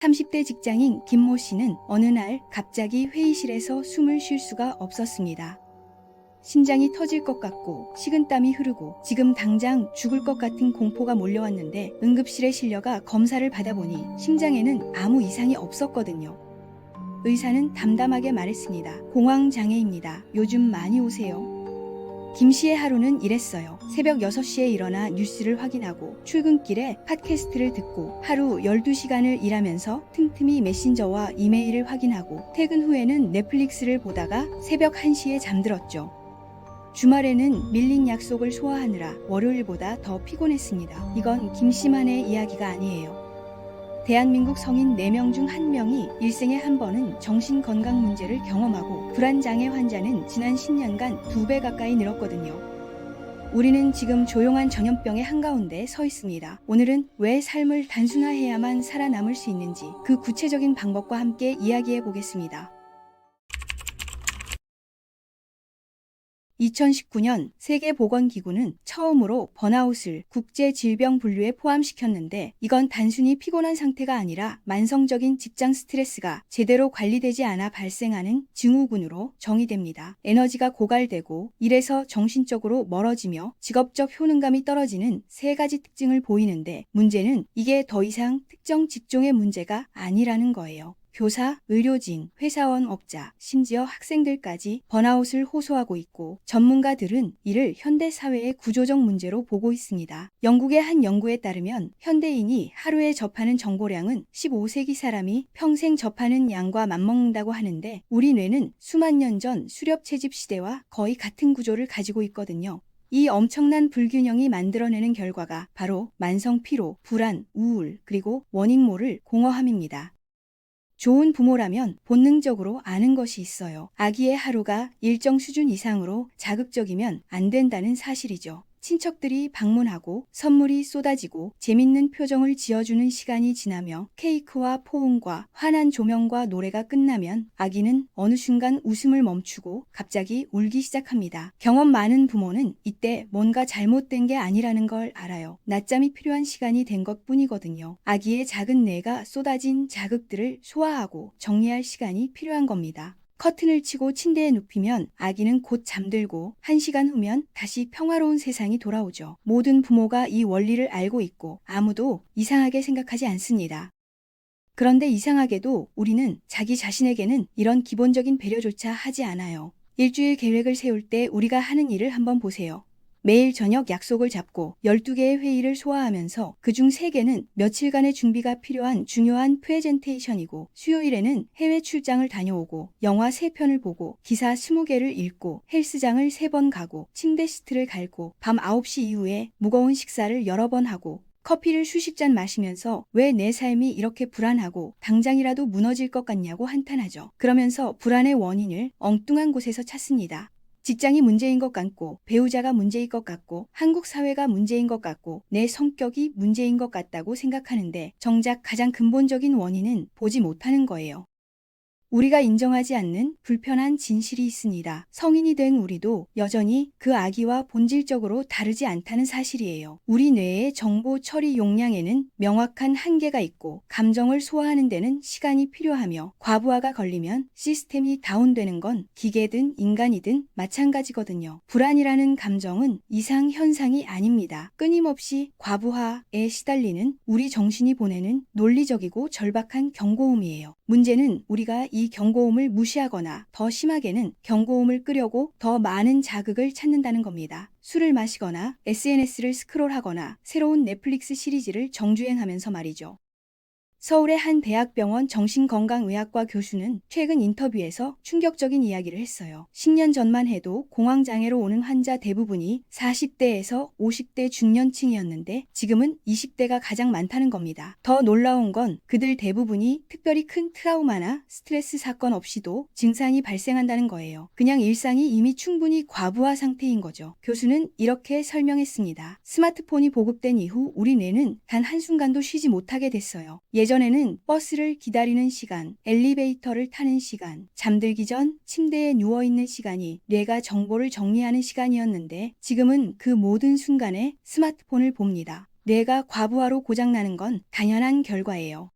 30대 직장인 김모 씨는 어느 날 갑자기 회의실에서 숨을 쉴 수가 없었습니다. 심장이 터질 것 같고 식은땀이 흐르고 지금 당장 죽을 것 같은 공포가 몰려왔는데 응급실에 실려가 검사를 받아보니 심장에는 아무 이상이 없었거든요. 의사는 담담하게 말했습니다. 공황장애입니다. 요즘 많이 오세요? 김 씨의 하루는 이랬어요. 새벽 6시에 일어나 뉴스를 확인하고 출근길에 팟캐스트를 듣고 하루 12시간을 일하면서 틈틈이 메신저와 이메일을 확인하고 퇴근 후에는 넷플릭스를 보다가 새벽 1시에 잠들었죠. 주말에는 밀린 약속을 소화하느라 월요일보다 더 피곤했습니다. 이건 김 씨만의 이야기가 아니에요. 대한민국 성인 4명 중 1명이 일생에 한 번은 정신건강 문제를 경험하고 불안장애 환자는 지난 10년간 2배 가까이 늘었거든요. 우리는 지금 조용한 전염병의 한가운데 서 있습니다. 오늘은 왜 삶을 단순화해야만 살아남을 수 있는지 그 구체적인 방법과 함께 이야기해 보겠습니다. 2019년 세계보건기구는 처음으로 번아웃을 국제질병 분류에 포함시켰는데 이건 단순히 피곤한 상태가 아니라 만성적인 직장 스트레스가 제대로 관리되지 않아 발생하는 증후군으로 정의됩니다. 에너지가 고갈되고 일에서 정신적으로 멀어지며 직업적 효능감이 떨어지는 3가지 특징을 보이는데 문제는 이게 더 이상 특정 직종의 문제가 아니라는 거예요. 교사, 의료진, 회사원, 업자, 심지어 학생들까지 번아웃을 호소하고 있고 전문가들은 이를 현대 사회의 구조적 문제로 보고 있습니다. 영국의 한 연구에 따르면 현대인이 하루에 접하는 정보량은 15세기 사람이 평생 접하는 양과 맞먹는다고 하는데 우리 뇌는 수만 년 전 수렵 채집 시대와 거의 같은 구조를 가지고 있거든요. 이 엄청난 불균형이 만들어내는 결과가 바로 만성 피로, 불안, 우울, 그리고 원인모를 공허함입니다. 좋은 부모라면 본능적으로 아는 것이 있어요. 아기의 하루가 일정 수준 이상으로 자극적이면 안 된다는 사실이죠. 친척들이 방문하고 선물이 쏟아지고 재밌는 표정을 지어주는 시간이 지나며 케이크와 포옹과 환한 조명과 노래가 끝나면 아기는 어느 순간 웃음을 멈추고 갑자기 울기 시작합니다. 경험 많은 부모는 이때 뭔가 잘못된 게 아니라는 걸 알아요. 낮잠이 필요한 시간이 된 것뿐이거든요. 아기의 작은 뇌가 쏟아진 자극들을 소화하고 정리할 시간이 필요한 겁니다. 커튼을 치고 침대에 눕히면 아기는 곧 잠들고 1시간 후면 다시 평화로운 세상이 돌아오죠. 모든 부모가 이 원리를 알고 있고 아무도 이상하게 생각하지 않습니다. 그런데 이상하게도 우리는 자기 자신에게는 이런 기본적인 배려조차 하지 않아요. 일주일 계획을 세울 때 우리가 하는 일을 한번 보세요. 매일 저녁 약속을 잡고 12개의 회의를 소화하면서 그중 3개는 며칠간의 준비가 필요한 중요한 프레젠테이션이고 수요일에는 해외 출장을 다녀오고 영화 3편을 보고 기사 20개를 읽고 헬스장을 3번 가고 침대 시트를 갈고 밤 9시 이후에 무거운 식사를 여러 번 하고 커피를 수십 잔 마시면서 왜 내 삶이 이렇게 불안하고 당장이라도 무너질 것 같냐고 한탄하죠. 그러면서 불안의 원인을 엉뚱한 곳에서 찾습니다. 직장이 문제인 것 같고 배우자가 문제인 것 같고 한국 사회가 문제인 것 같고 내 성격이 문제인 것 같다고 생각하는데 정작 가장 근본적인 원인은 보지 못하는 거예요. 우리가 인정하지 않는 불편한 진실이 있습니다. 성인이 된 우리도 여전히 그 아기와 본질적으로 다르지 않다는 사실이에요. 우리 뇌의 정보 처리 용량에는 명확한 한계가 있고 감정을 소화하는 데는 시간이 필요하며 과부하가 걸리면 시스템이 다운되는 건 기계든 인간이든 마찬가지거든요. 불안이라는 감정은 이상 현상이 아닙니다. 끊임없이 과부하에 시달리는 우리 정신이 보내는 논리적이고 절박한 경고음이에요. 문제는 우리가 이 경고음을 무시하거나 더 심하게는 경고음을 끄려고 더 많은 자극을 찾는다는 겁니다. 술을 마시거나 SNS를 스크롤하거나 새로운 넷플릭스 시리즈를 정주행하면서 말이죠. 서울의 한 대학병원 정신건강의학과 교수는 최근 인터뷰에서 충격적인 이야기를 했어요. 10년 전만 해도 공황장애로 오는 환자 대부분이 40대에서 50대 중년층이었는데 지금은 20대가 가장 많다는 겁니다. 더 놀라운 건 그들 대부분이 특별히 큰 트라우마나 스트레스 사건 없이도 증상이 발생한다는 거예요. 그냥 일상이 이미 충분히 과부하 상태인 거죠. 교수는 이렇게 설명했습니다. 스마트폰이 보급된 이후 우리 뇌는 단 한순간도 쉬지 못하게 됐어요. 예전에는 버스를 기다리는 시간, 엘리베이터를 타는 시간, 잠들기 전 침대에 누워있는 시간이 뇌가 정보를 정리하는 시간이었는데 지금은 그 모든 순간에 스마트폰을 봅니다. 뇌가 과부하로 고장나는 건 당연한 결과예요.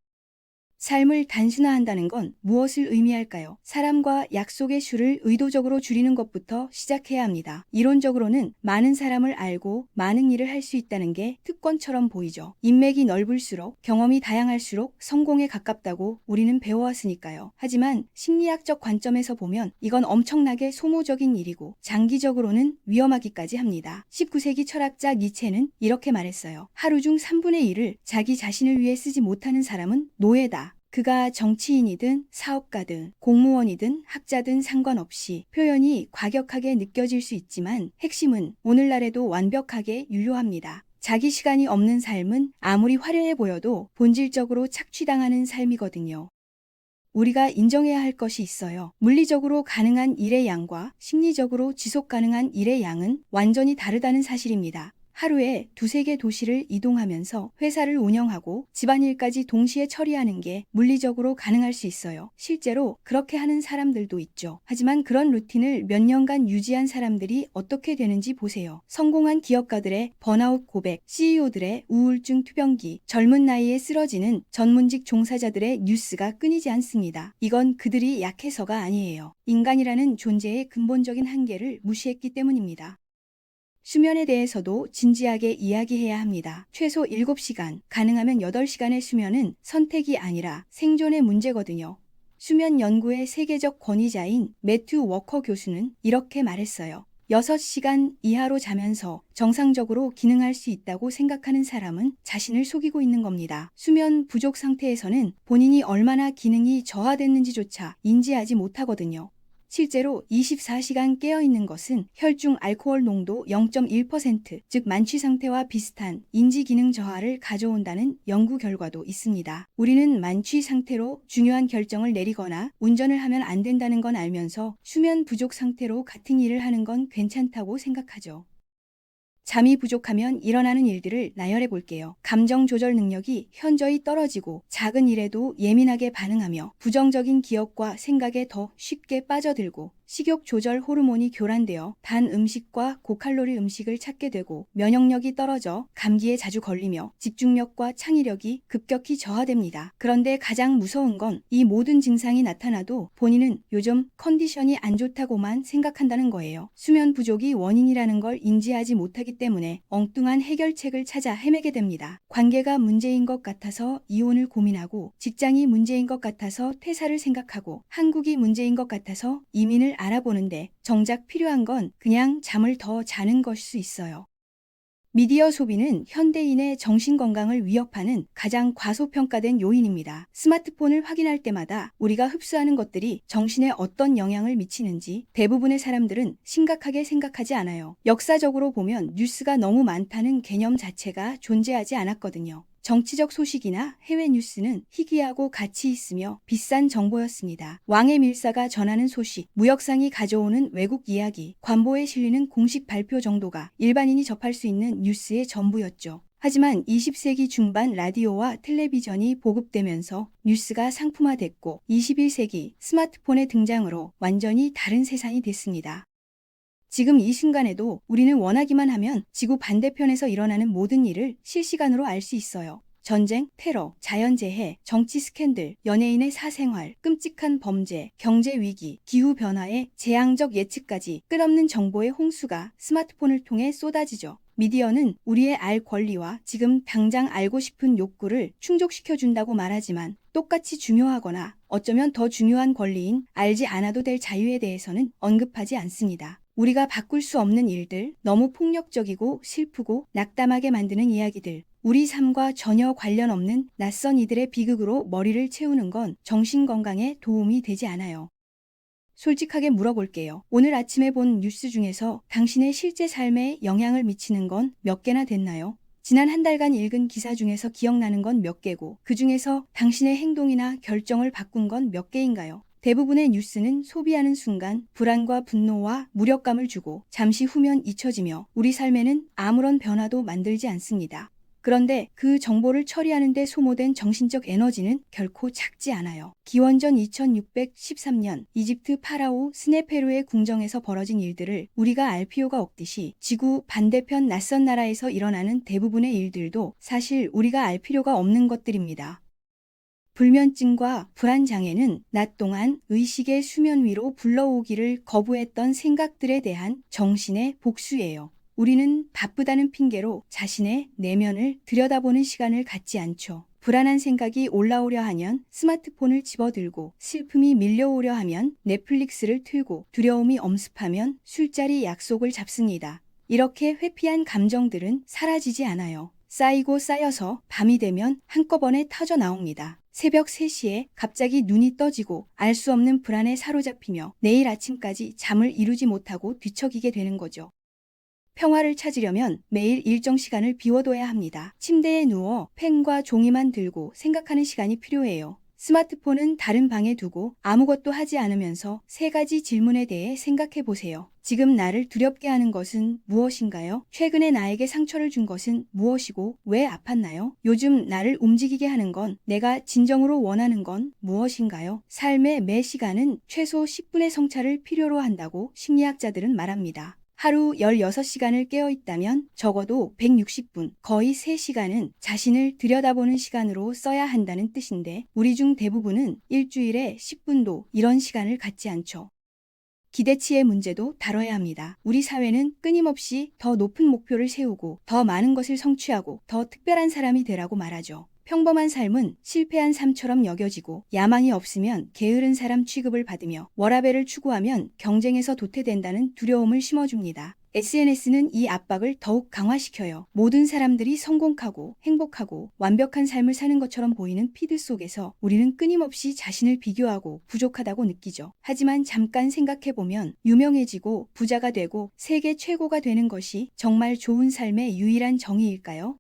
삶을 단순화한다는 건 무엇을 의미할까요? 사람과 약속의 수를 의도적으로 줄이는 것부터 시작해야 합니다. 이론적으로는 많은 사람을 알고 많은 일을 할 수 있다는 게 특권처럼 보이죠. 인맥이 넓을수록 경험이 다양할수록 성공에 가깝다고 우리는 배워왔으니까요. 하지만 심리학적 관점에서 보면 이건 엄청나게 소모적인 일이고 장기적으로는 위험하기까지 합니다. 19세기 철학자 니체는 이렇게 말했어요. 하루 중 3분의 1을 자기 자신을 위해 쓰지 못하는 사람은 노예다. 그가 정치인이든 사업가든 공무원이든 학자든 상관없이 표현이 과격하게 느껴질 수 있지만 핵심은 오늘날에도 완벽하게 유효합니다. 자기 시간이 없는 삶은 아무리 화려해 보여도 본질적으로 착취당하는 삶이거든요. 우리가 인정해야 할 것이 있어요. 물리적으로 가능한 일의 양과 심리적으로 지속 가능한 일의 양은 완전히 다르다는 사실입니다. 하루에 두세 개 도시를 이동하면서 회사를 운영하고 집안일까지 동시에 처리하는 게 물리적으로 가능할 수 있어요. 실제로 그렇게 하는 사람들도 있죠. 하지만 그런 루틴을 몇 년간 유지한 사람들이 어떻게 되는지 보세요. 성공한 기업가들의 번아웃 고백, CEO들의 우울증 투병기, 젊은 나이에 쓰러지는 전문직 종사자들의 뉴스가 끊이지 않습니다. 이건 그들이 약해서가 아니에요. 인간이라는 존재의 근본적인 한계를 무시했기 때문입니다. 수면에 대해서도 진지하게 이야기해야 합니다. 최소 7시간, 가능하면 8시간의 수면은 선택이 아니라 생존의 문제거든요. 수면 연구의 세계적 권위자인 매튜 워커 교수는 이렇게 말했어요. 6시간 이하로 자면서 정상적으로 기능할 수 있다고 생각하는 사람은 자신을 속이고 있는 겁니다. 수면 부족 상태에서는 본인이 얼마나 기능이 저하됐는지조차 인지하지 못하거든요. 실제로 24시간 깨어있는 것은 혈중 알코올 농도 0.1%, 즉 만취 상태와 비슷한 인지 기능 저하를 가져온다는 연구 결과도 있습니다. 우리는 만취 상태로 중요한 결정을 내리거나 운전을 하면 안 된다는 건 알면서 수면 부족 상태로 같은 일을 하는 건 괜찮다고 생각하죠. 잠이 부족하면 일어나는 일들을 나열해 볼게요. 감정 조절 능력이 현저히 떨어지고 작은 일에도 예민하게 반응하며 부정적인 기억과 생각에 더 쉽게 빠져들고 식욕 조절 호르몬이 교란되어 단 음식과 고칼로리 음식을 찾게 되고 면역력이 떨어져 감기에 자주 걸리며 집중력과 창의력이 급격히 저하됩니다. 그런데 가장 무서운 건 이 모든 증상이 나타나도 본인은 요즘 컨디션이 안 좋다고만 생각한다는 거예요. 수면 부족이 원인이라는 걸 인지하지 못하기 때문에 엉뚱한 해결책을 찾아 헤매게 됩니다. 관계가 문제인 것 같아서 이혼을 고민하고 직장이 문제인 것 같아서 퇴사를 생각하고 한국이 문제인 것 같아서 이민을 알아보는데 정작 필요한 건 그냥 잠을 더 자는 것일 수 있어요. 미디어 소비는 현대인의 정신건강을 위협하는 가장 과소평가된 요인입니다. 스마트폰을 확인할 때마다 우리가 흡수하는 것들이 정신에 어떤 영향을 미치는지 대부분의 사람들은 심각하게 생각하지 않아요. 역사적으로 보면 뉴스가 너무 많다는 개념 자체가 존재하지 않았거든요. 정치적 소식이나 해외 뉴스는 희귀하고 가치 있으며 비싼 정보였습니다. 왕의 밀사가 전하는 소식, 무역상이 가져오는 외국 이야기, 관보에 실리는 공식 발표 정도가 일반인이 접할 수 있는 뉴스의 전부였죠. 하지만 20세기 중반 라디오와 텔레비전이 보급되면서 뉴스가 상품화됐고 21세기 스마트폰의 등장으로 완전히 다른 세상이 됐습니다. 지금 이 순간에도 우리는 원하기만 하면 지구 반대편에서 일어나는 모든 일을 실시간으로 알 수 있어요. 전쟁, 테러, 자연재해, 정치 스캔들, 연예인의 사생활, 끔찍한 범죄, 경제 위기, 기후변화의 재앙적 예측까지 끝없는 정보의 홍수가 스마트폰을 통해 쏟아지죠. 미디어는 우리의 알 권리와 지금 당장 알고 싶은 욕구를 충족시켜준다고 말하지만 똑같이 중요하거나 어쩌면 더 중요한 권리인 알지 않아도 될 자유에 대해서는 언급하지 않습니다. 우리가 바꿀 수 없는 일들, 너무 폭력적이고 슬프고 낙담하게 만드는 이야기들, 우리 삶과 전혀 관련 없는 낯선 이들의 비극으로 머리를 채우는 건 정신건강에 도움이 되지 않아요. 솔직하게 물어볼게요. 오늘 아침에 본 뉴스 중에서 당신의 실제 삶에 영향을 미치는 건 몇 개나 됐나요? 지난 한 달간 읽은 기사 중에서 기억나는 건 몇 개고 그 중에서 당신의 행동이나 결정을 바꾼 건 몇 개인가요? 대부분의 뉴스는 소비하는 순간 불안과 분노와 무력감을 주고 잠시 후면 잊혀지며 우리 삶에는 아무런 변화도 만들지 않습니다. 그런데 그 정보를 처리하는 데 소모된 정신적 에너지는 결코 작지 않아요. 기원전 2613년 이집트 파라오 스네페루의 궁정에서 벌어진 일들을 우리가 알 필요가 없듯이 지구 반대편 낯선 나라에서 일어나는 대부분의 일들도 사실 우리가 알 필요가 없는 것들입니다. 불면증과 불안장애는 낮 동안 의식의 수면 위로 불러오기를 거부했던 생각들에 대한 정신의 복수예요. 우리는 바쁘다는 핑계로 자신의 내면을 들여다보는 시간을 갖지 않죠. 불안한 생각이 올라오려 하면 스마트폰을 집어들고, 슬픔이 밀려오려 하면 넷플릭스를 틀고, 두려움이 엄습하면 술자리 약속을 잡습니다. 이렇게 회피한 감정들은 사라지지 않아요. 쌓이고 쌓여서 밤이 되면 한꺼번에 터져 나옵니다. 새벽 3시에 갑자기 눈이 떠지고 알 수 없는 불안에 사로잡히며 내일 아침까지 잠을 이루지 못하고 뒤척이게 되는 거죠. 평화를 찾으려면 매일 일정 시간을 비워둬야 합니다. 침대에 누워 펜과 종이만 들고 생각하는 시간이 필요해요. 스마트폰은 다른 방에 두고 아무것도 하지 않으면서 3가지 질문에 대해 생각해 보세요. 지금 나를 두렵게 하는 것은 무엇인가요? 최근에 나에게 상처를 준 것은 무엇이고 왜 아팠나요? 요즘 나를 움직이게 하는 건, 내가 진정으로 원하는 건 무엇인가요? 삶의 매 시간은 최소 10분의 성찰을 필요로 한다고 심리학자들은 말합니다. 하루 16시간을 깨어 있다면 적어도 160분, 거의 3시간은 자신을 들여다보는 시간으로 써야 한다는 뜻인데, 우리 중 대부분은 일주일에 10분도 이런 시간을 갖지 않죠. 기대치의 문제도 다뤄야 합니다. 우리 사회는 끊임없이 더 높은 목표를 세우고 더 많은 것을 성취하고 더 특별한 사람이 되라고 말하죠. 평범한 삶은 실패한 삶처럼 여겨지고, 야망이 없으면 게으른 사람 취급을 받으며, 워라밸을 추구하면 경쟁에서 도태된다는 두려움을 심어줍니다. SNS는 이 압박을 더욱 강화시켜요. 모든 사람들이 성공하고 행복하고 완벽한 삶을 사는 것처럼 보이는 피드 속에서 우리는 끊임없이 자신을 비교하고 부족하다고 느끼죠. 하지만 잠깐 생각해보면, 유명해지고 부자가 되고 세계 최고가 되는 것이 정말 좋은 삶의 유일한 정의일까요?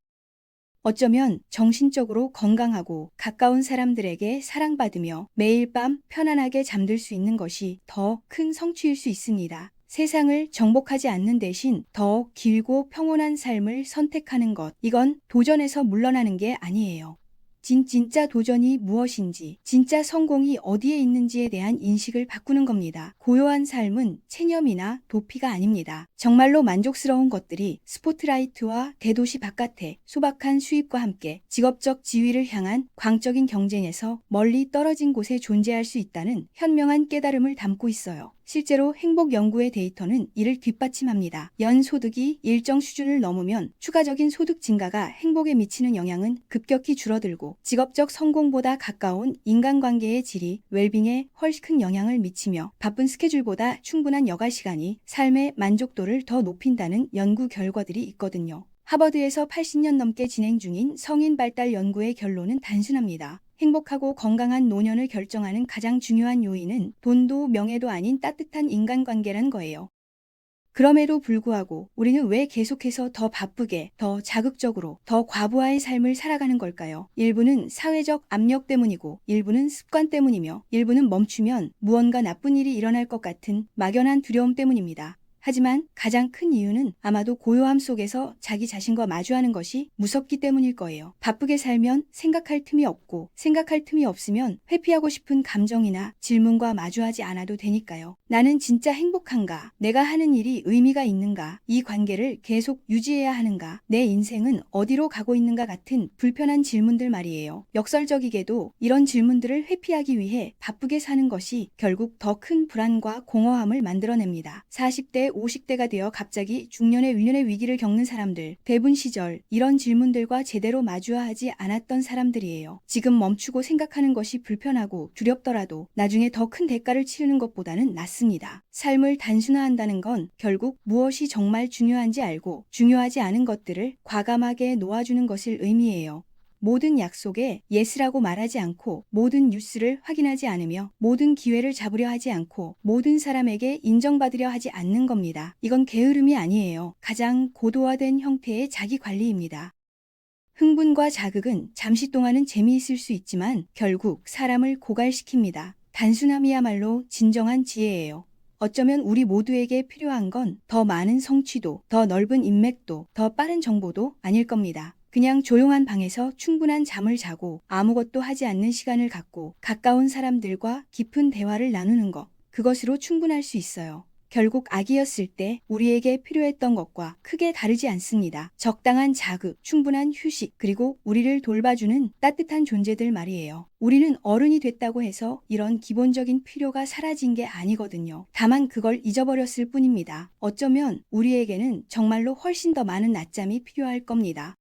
어쩌면 정신적으로 건강하고 가까운 사람들에게 사랑받으며 매일 밤 편안하게 잠들 수 있는 것이 더 큰 성취일 수 있습니다. 세상을 정복하지 않는 대신 더 길고 평온한 삶을 선택하는 것, 이건 도전에서 물러나는 게 아니에요. 진짜 도전이 무엇인지, 진짜 성공이 어디에 있는지에 대한 인식을 바꾸는 겁니다. 고요한 삶은 체념이나 도피가 아닙니다. 정말로 만족스러운 것들이 스포트라이트와 대도시 바깥에 소박한 수입과 함께 직업적 지위를 향한 광적인 경쟁에서 멀리 떨어진 곳에 존재할 수 있다는 현명한 깨달음을 담고 있어요. 실제로 행복 연구의 데이터는 이를 뒷받침합니다. 연소득이 일정 수준을 넘으면 추가적인 소득 증가가 행복에 미치는 영향은 급격히 줄어들고, 직업적 성공보다 가까운 인간관계의 질이 웰빙에 훨씬 큰 영향을 미치며, 바쁜 스케줄보다 충분한 여가 시간이 삶의 만족도를 더 높인다는 연구 결과들이 있거든요. 하버드에서 80년 넘게 진행 중인 성인 발달 연구의 결론은 단순합니다. 행복하고 건강한 노년을 결정하는 가장 중요한 요인은 돈도 명예도 아닌 따뜻한 인간관계란 거예요. 그럼에도 불구하고 우리는 왜 계속해서 더 바쁘게, 더 자극적으로, 더 과부하의 삶을 살아가는 걸까요? 일부는 사회적 압력 때문이고, 일부는 습관 때문이며, 일부는 멈추면 무언가 나쁜 일이 일어날 것 같은 막연한 두려움 때문입니다. 하지만 가장 큰 이유는 아마도 고요함 속에서 자기 자신과 마주하는 것이 무섭기 때문일 거예요. 바쁘게 살면 생각할 틈이 없고, 생각할 틈이 없으면 회피하고 싶은 감정이나 질문과 마주하지 않아도 되니까요. 나는 진짜 행복한가? 내가 하는 일이 의미가 있는가? 이 관계를 계속 유지해야 하는가? 내 인생은 어디로 가고 있는가 같은 불편한 질문들 말이에요. 역설적이게도 이런 질문들을 회피하기 위해 바쁘게 사는 것이 결국 더 큰 불안과 공허함을 만들어냅니다. 40대 50대가 되어 갑자기 중년의 위년의 위기를 겪는 사람들, 대분 시절 이런 질문들과 제대로 마주하지 않았던 사람들이에요. 지금 멈추고 생각하는 것이 불편하고 두렵더라도 나중에 더 큰 대가를 치르는 것보다는 낫습니다. 삶을 단순화한다는 건 결국 무엇이 정말 중요한지 알고 중요하지 않은 것들을 과감하게 놓아주는 것을 의미해요. 모든 약속에 예스라고 말하지 않고, 모든 뉴스를 확인하지 않으며, 모든 기회를 잡으려 하지 않고, 모든 사람에게 인정받으려 하지 않는 겁니다. 이건 게으름이 아니에요. 가장 고도화된 형태의 자기관리입니다. 흥분과 자극은 잠시 동안은 재미있을 수 있지만 결국 사람을 고갈시킵니다. 단순함이야말로 진정한 지혜예요. 어쩌면 우리 모두에게 필요한 건 더 많은 성취도, 더 넓은 인맥도, 더 빠른 정보도 아닐 겁니다. 그냥 조용한 방에서 충분한 잠을 자고 아무것도 하지 않는 시간을 갖고 가까운 사람들과 깊은 대화를 나누는 것, 그것으로 충분할 수 있어요. 결국 아기였을 때 우리에게 필요했던 것과 크게 다르지 않습니다. 적당한 자극, 충분한 휴식, 그리고 우리를 돌봐주는 따뜻한 존재들 말이에요. 우리는 어른이 됐다고 해서 이런 기본적인 필요가 사라진 게 아니거든요. 다만 그걸 잊어버렸을 뿐입니다. 어쩌면 우리에게는 정말로 훨씬 더 많은 낮잠이 필요할 겁니다.